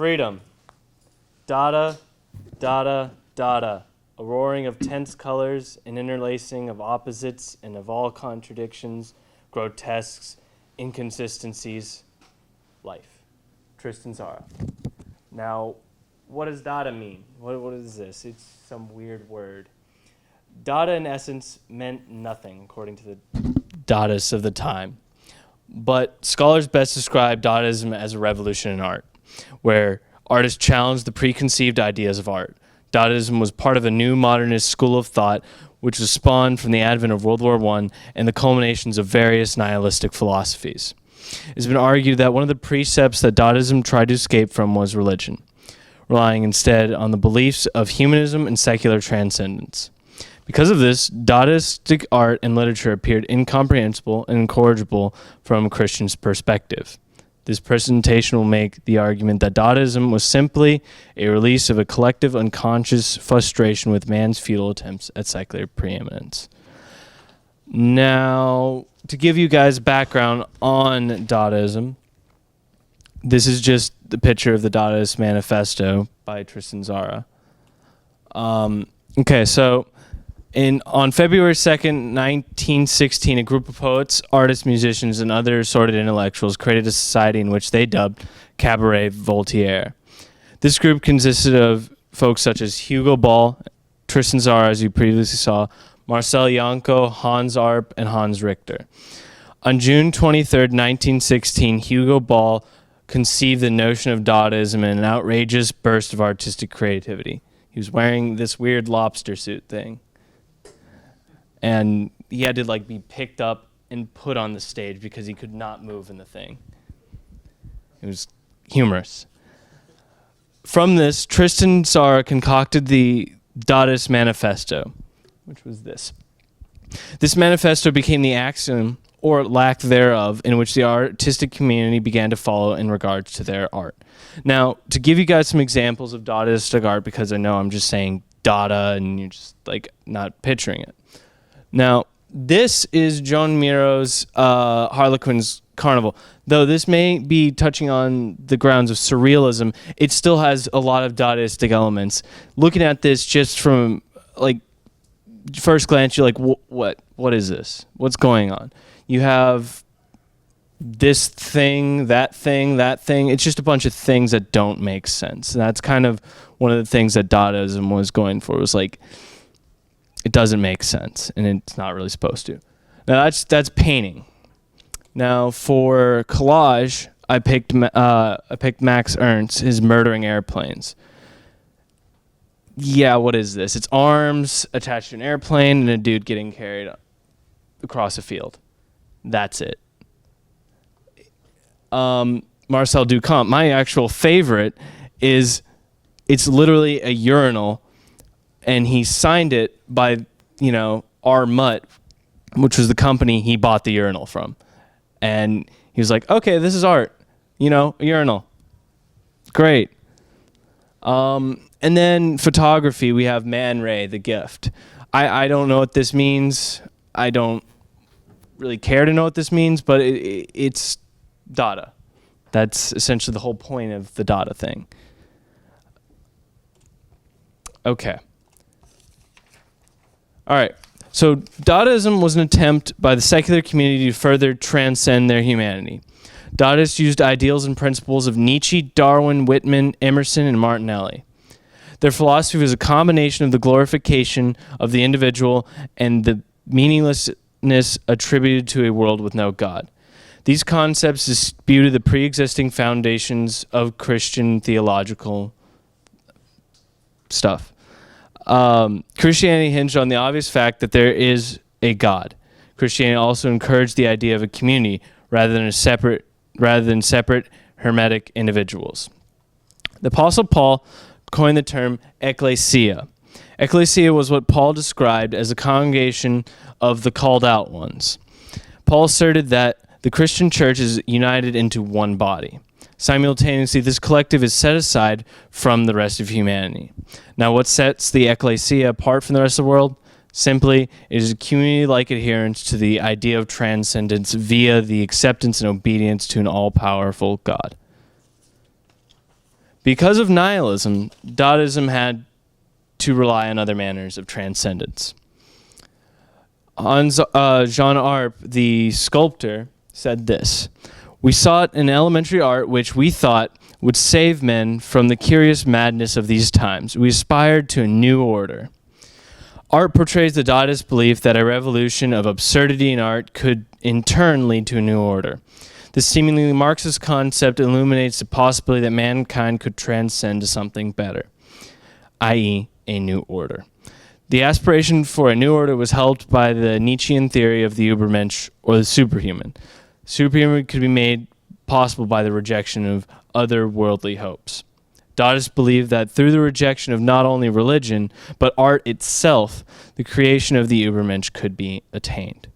Freedom. Dada, dada, dada. A roaring of tense colors, an interlacing of opposites and of all contradictions, grotesques, inconsistencies. Life. Tristan Tzara. Now, what does Dada mean? What is this? It's some weird word. Dada, in essence, meant nothing, according to the Dadaists of the time. But scholars best describe Dadaism as a revolution in art, where artists challenged the preconceived ideas of art. Dadaism was part of a new modernist school of thought, which was spawned from the advent of World War I and the culminations of various nihilistic philosophies. It's been argued that one of the precepts that Dadaism tried to escape from was religion, relying instead on the beliefs of humanism and secular transcendence. Because of this, Dadaistic art and literature appeared incomprehensible and incorrigible from a Christian's perspective. This presentation will make the argument that Dadaism was simply a release of a collective unconscious frustration with man's futile attempts at secular preeminence. Now, to give you guys background on Dadaism, this is just the picture of the Dadaist Manifesto by Tristan Tzara. Okay, so on February 2nd, 1916, a group of poets, artists, musicians, and other assorted intellectuals created a society in which they dubbed Cabaret Voltaire. This group consisted of folks such as Hugo Ball, Tristan Tzara, as you previously saw, Marcel Janco, Hans Arp, and Hans Richter. On June 23rd, 1916, Hugo Ball conceived the notion of Dadaism in an outrageous burst of artistic creativity. He was wearing this weird lobster suit thing, and he had to be picked up and put on the stage because he could not move in the thing. It was humorous. From this, Tristan Tzara concocted the Dadaist Manifesto, which was this. This manifesto became the axiom, or lack thereof, in which the artistic community began to follow in regards to their art. Now, to give you guys some examples of Dadaistic art, because I know I'm just saying Dada and you're just not picturing it. Now, this is Joan Miro's Harlequin's Carnival. Though this may be touching on the grounds of surrealism, it still has a lot of Dadaistic elements. Looking at this just from first glance, you're like, what is this? What's going on? You have this thing, that thing, that thing. It's just a bunch of things that don't make sense. And that's kind of one of the things that Dadaism was going for. It was it doesn't make sense, and it's not really supposed to. Now that's painting. Now for collage, I picked Max Ernst, his Murdering Airplanes. Yeah, what is this? It's arms attached to an airplane and a dude getting carried across a field. That's it. Marcel Duchamp, my actual favorite, it's literally a urinal, and he signed it by, R. Mutt, which was the company he bought the urinal from. And he was like, okay, this is art, a urinal. Great. And then photography, we have Man Ray, The Gift. I don't know what this means. I don't really care to know what this means, but it's Dada. That's essentially the whole point of the Dada thing. Okay. All right. So Dadaism was an attempt by the secular community to further transcend their humanity. Dadaists used ideals and principles of Nietzsche, Darwin, Whitman, Emerson, and Martinelli. Their philosophy was a combination of the glorification of the individual and the meaninglessness attributed to a world with no God. These concepts disputed the pre-existing foundations of Christian theological stuff. Christianity hinged on the obvious fact that there is a God. Christianity also encouraged the idea of a community rather than separate hermetic individuals. The Apostle Paul coined the term ecclesia. Ecclesia was what Paul described as a congregation of the called out ones. Paul asserted that the Christian church is united into one body. Simultaneously, this collective is set aside from the rest of humanity. Now, what sets the ecclesia apart from the rest of the world? Simply, it is a community-like adherence to the idea of transcendence via the acceptance and obedience to an all-powerful God. Because of nihilism, Dadaism had to rely on other manners of transcendence. Jean Arp, the sculptor, said this: "We sought an elementary art which we thought would save men from the curious madness of these times. We aspired to a new order." Art portrays the Dadaist belief that a revolution of absurdity in art could in turn lead to a new order. This seemingly Marxist concept illuminates the possibility that mankind could transcend to something better, i.e., a new order. The aspiration for a new order was helped by the Nietzschean theory of the Übermensch, or the superhuman. Superhuman could be made possible by the rejection of otherworldly hopes. Dadaists believe that through the rejection of not only religion, but art itself, the creation of the Übermensch could be attained.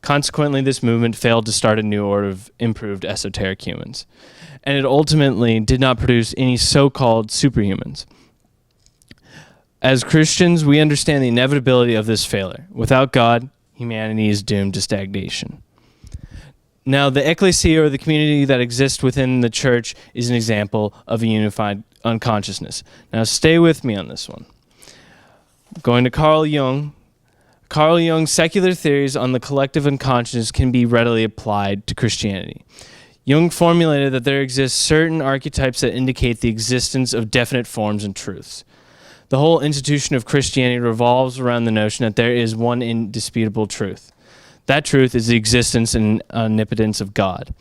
Consequently, this movement failed to start a new order of improved esoteric humans, and it ultimately did not produce any so-called superhumans. As Christians, we understand the inevitability of this failure. Without God, humanity is doomed to stagnation. Now, the ecclesia, or the community that exists within the church, is an example of a unified unconsciousness. Now, stay with me on this one. Going to Carl Jung's secular theories on the collective unconscious can be readily applied to Christianity. Jung formulated that there exist certain archetypes that indicate the existence of definite forms and truths. The whole institution of Christianity revolves around the notion that there is one indisputable truth. That truth is the existence and omnipotence of God.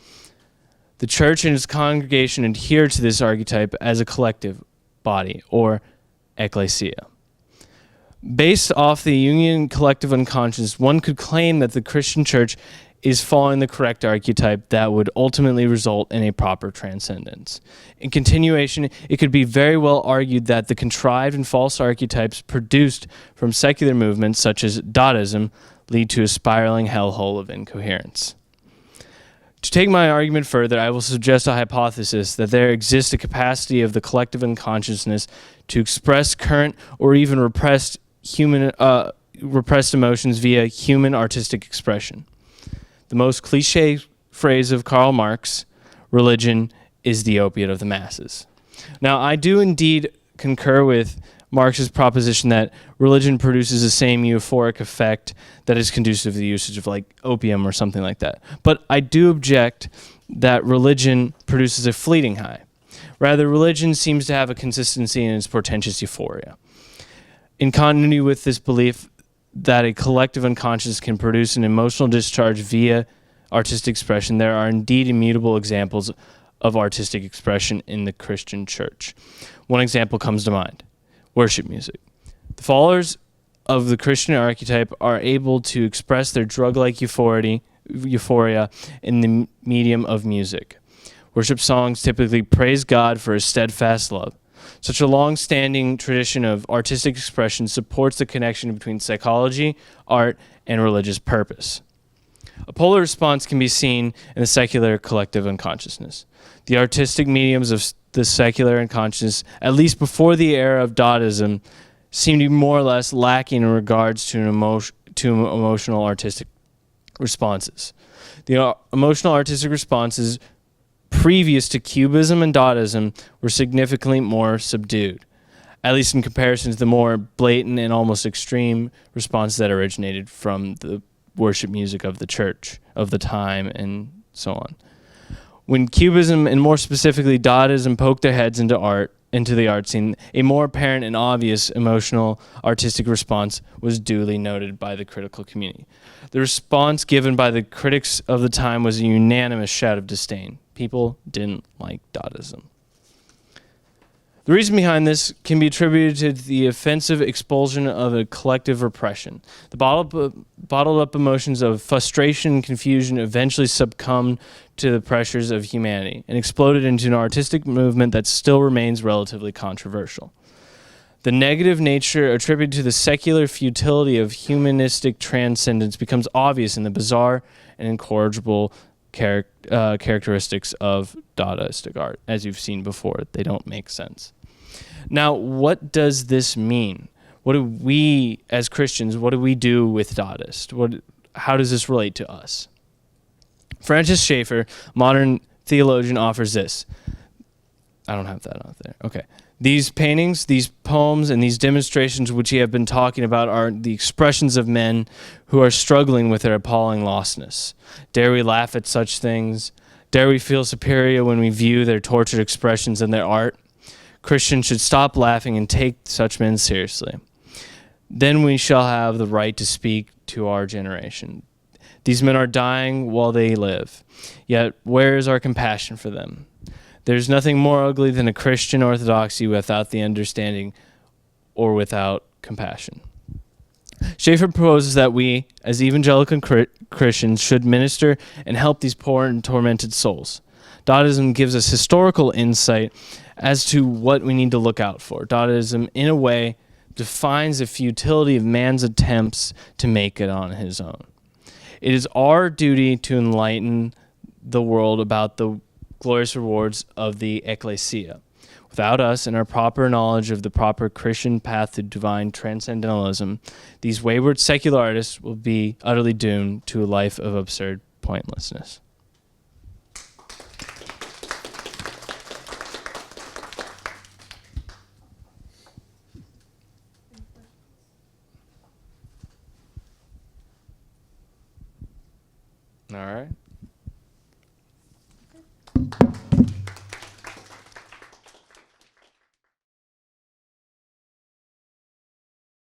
The church and its congregation adhere to this archetype as a collective body, or ecclesia. Based off the Jungian collective unconscious, one could claim that the Christian church is following the correct archetype that would ultimately result in a proper transcendence. In continuation, it could be very well argued that the contrived and false archetypes produced from secular movements such as Dadaism lead to a spiraling hellhole of incoherence. To take my argument further, I will suggest a hypothesis that there exists a capacity of the collective unconsciousness to express current or even repressed emotions via human artistic expression. The most cliché phrase of Karl Marx, religion is the opiate of the masses. Now, I do indeed concur with Marx's proposition that religion produces the same euphoric effect that is conducive to the usage of like opium or something like that. But I do object that religion produces a fleeting high. Rather, religion seems to have a consistency in its portentous euphoria. In continuity with this belief that a collective unconscious can produce an emotional discharge via artistic expression, there are indeed immutable examples of artistic expression in the Christian church. One example comes to mind: worship music. The followers of the Christian archetype are able to express their drug-like euphoria in the medium of music. Worship songs typically praise God for his steadfast love. Such a long-standing tradition of artistic expression supports the connection between psychology, art, and religious purpose. A polar response can be seen in the secular collective unconsciousness. The artistic mediums of the secular unconscious, at least before the era of Dadaism, seem to be more or less lacking in regards to emotional artistic responses. The emotional artistic responses previous to Cubism and Dadaism were significantly more subdued, at least in comparison to the more blatant and almost extreme responses that originated from the worship music of the church of the time and so on. When Cubism and more specifically Dadaism poked their heads into the art scene, a more apparent and obvious emotional artistic response was duly noted by the critical community. The response given by the critics of the time was a unanimous shout of disdain. People didn't like Dadaism. The reason behind this can be attributed to the offensive expulsion of a collective repression. The bottled up emotions of frustration and confusion eventually succumbed to the pressures of humanity and exploded into an artistic movement that still remains relatively controversial. The negative nature attributed to the secular futility of humanistic transcendence becomes obvious in the bizarre and incorrigible characteristics of Dadaistic art. As you've seen before, they don't make sense. Now, what does this mean? What do we, as Christians, what do we do with Dadaist? How does this relate to us? Francis Schaeffer, modern theologian, offers this. I don't have that out there. Okay. These paintings, these poems, and these demonstrations which you have been talking about are the expressions of men who are struggling with their appalling lostness. Dare we laugh at such things? Dare we feel superior when we view their tortured expressions in their art? Christians should stop laughing and take such men seriously. Then we shall have the right to speak to our generation. These men are dying while they live. Yet where is our compassion for them? There's nothing more ugly than a Christian orthodoxy without the understanding or without compassion. Schaeffer proposes that we, as evangelical Christians, should minister and help these poor and tormented souls. Dadaism gives us historical insight as to what we need to look out for. Dadaism, in a way, defines the futility of man's attempts to make it on his own. It is our duty to enlighten the world about the glorious rewards of the ecclesia. Without us and our proper knowledge of the proper Christian path to divine transcendentalism, these wayward secular artists will be utterly doomed to a life of absurd pointlessness. All right.